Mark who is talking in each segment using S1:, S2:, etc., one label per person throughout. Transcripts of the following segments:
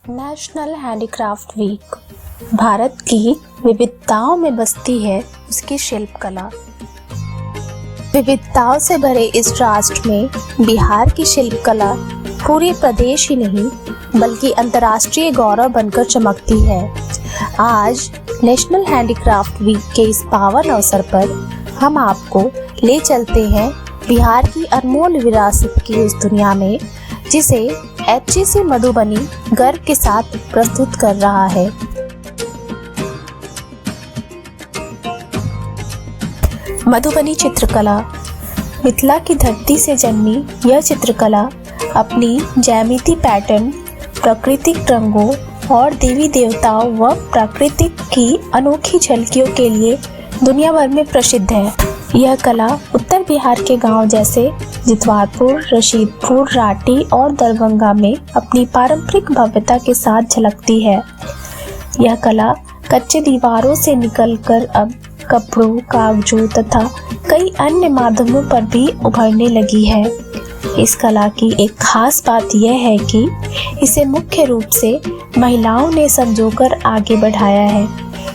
S1: National handicraft week Bharat की विविधताओं में बसती है उसकी शिल्पकला। विविधताओं से भरे इस राष्ट्र में बिहार की शिल्पकला पूरे प्रदेश ही नहीं बल्कि अंतर्राष्ट्रीय गौरव बनकर चमकती है। आज नेशनल हैंडीक्राफ्ट वीक के इस पावन अवसर पर हम आपको ले चलते हैं बिहार की अनमोल विरासत की उस दुनिया में जिसे HEC मधुबनी गर्व के साथ प्रस्तुत कर रहा है। मधुबनी चित्रकला। मिथिला की धरती से जन्मी यह चित्रकला अपनी ज्यामिति पैटर्न, प्राकृतिक रंगों और देवी देवताओं व प्राकृतिक की अनोखी झलकियों के लिए दुनिया भर में प्रसिद्ध है। यह कला उत्तर बिहार के गांव जैसे जितवारपुर, रशीदपुर, राटी और दरभंगा में अपनी पारंपरिक भव्यता के साथ झलकती है। यह कला कच्चे दीवारों से निकलकर अब कपड़ों, कागजों तथा कई अन्य माध्यमों पर भी उभरने लगी है। इस कला की एक खास बात यह है कि इसे मुख्य रूप से महिलाओं ने संजोकर आगे बढ़ाया है।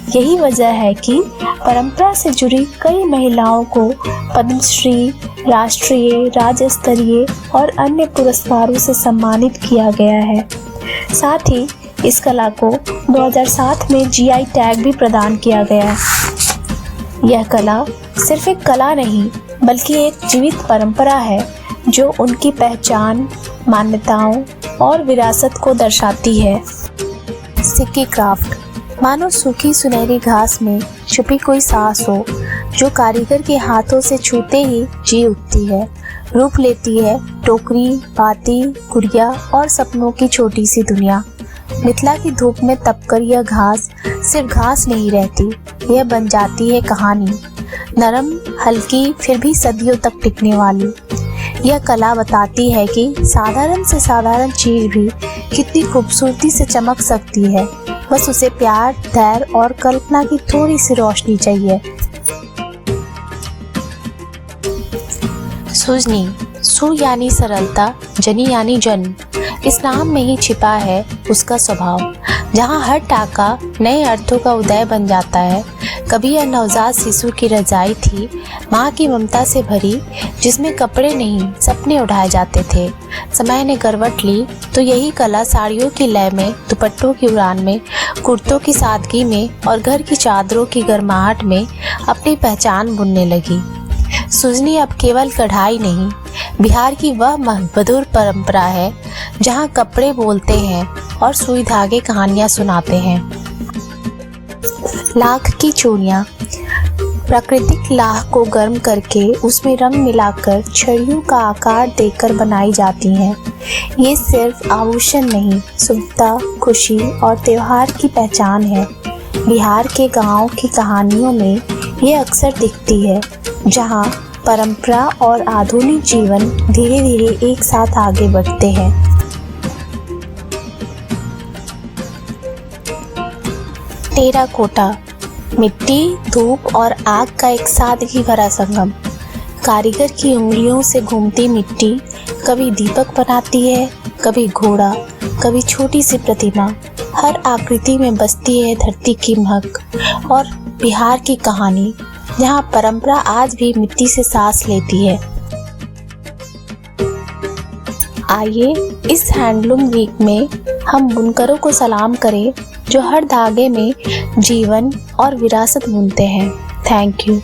S1: यही वजह है कि परंपरा से जुड़ी कई महिलाओं को पद्मश्री, राष्ट्रीय, राज्य स्तरीय और अन्य पुरस्कारों से सम्मानित किया गया है। साथ ही इस कला को 2007 में GI टैग भी प्रदान किया गया। यह कला सिर्फ एक कला नहीं बल्कि एक जीवित परंपरा है जो उनकी पहचान, मान्यताओं और विरासत को दर्शाती है। सिक्की क्राफ्ट। मानो सूखी सुनहरी घास में छुपी कोई सांस हो जो कारीगर के हाथों से छूते ही जी उठती है, रूप लेती है टोकरी, पाती, गुड़िया और सपनों की छोटी सी दुनिया। मिथिला की धूप में तपकर यह घास सिर्फ घास नहीं रहती, यह बन जाती है कहानी, नरम, हल्की फिर भी सदियों तक टिकने वाली। यह कला बताती है कि साधारण से साधारण चीज भी कितनी खूबसूरती से चमक सकती है, बस उसे प्यार, धैर्य और कल्पना की थोड़ी सी रोशनी चाहिए। सुजनी। सु यानी सरलता, जनी यानी जन्म। इस नाम में ही छिपा है उसका स्वभाव, जहाँ हर टाका नए अर्थों का उदय बन जाता है। कभी यह नवजात शिशु की रजाई थी, माँ की ममता से भरी, जिसमें कपड़े नहीं सपने उठाए जाते थे। समय ने करवट ली तो यही कला साड़ियों की लय में, दुपट्टों की उड़ान में, कुर्तों की सादगी में और घर की चादरों की गर्माहट में अपनी पहचान बुनने लगी। सुजनी अब केवल कढ़ाई नहीं, बिहार की वह मधुर परंपरा है जहाँ कपड़े बोलते हैं और सुई धागे कहानियाँ सुनाते हैं। लाख की चूड़ियाँ। प्राकृतिक लाख को गर्म करके उसमें रंग मिलाकर छड़ियों का आकार देकर बनाई जाती हैं। ये सिर्फ आभूषण नहीं, शुभता, खुशी और त्योहार की पहचान है। बिहार के गांवों की कहानियों में ये अक्सर दिखती है, जहां परंपरा और आधुनिक जीवन धीरे धीरे एक साथ आगे बढ़ते हैं। टेराकोटा। मिट्टी, धूप और आग का एक सादगी भरा संगम। कारीगर की उंगलियों से घूमती मिट्टी कभी दीपक बनाती है, कभी घोड़ा, कभी छोटी सी प्रतिमा। हर आकृति में बसती है धरती की महक और बिहार की कहानी, जहाँ परंपरा आज भी मिट्टी से सांस लेती है। आइए इस हैंडलूम वीक में हम बुनकरों को सलाम करें जो हर धागे में जीवन और विरासत बुनते हैं। Thank you.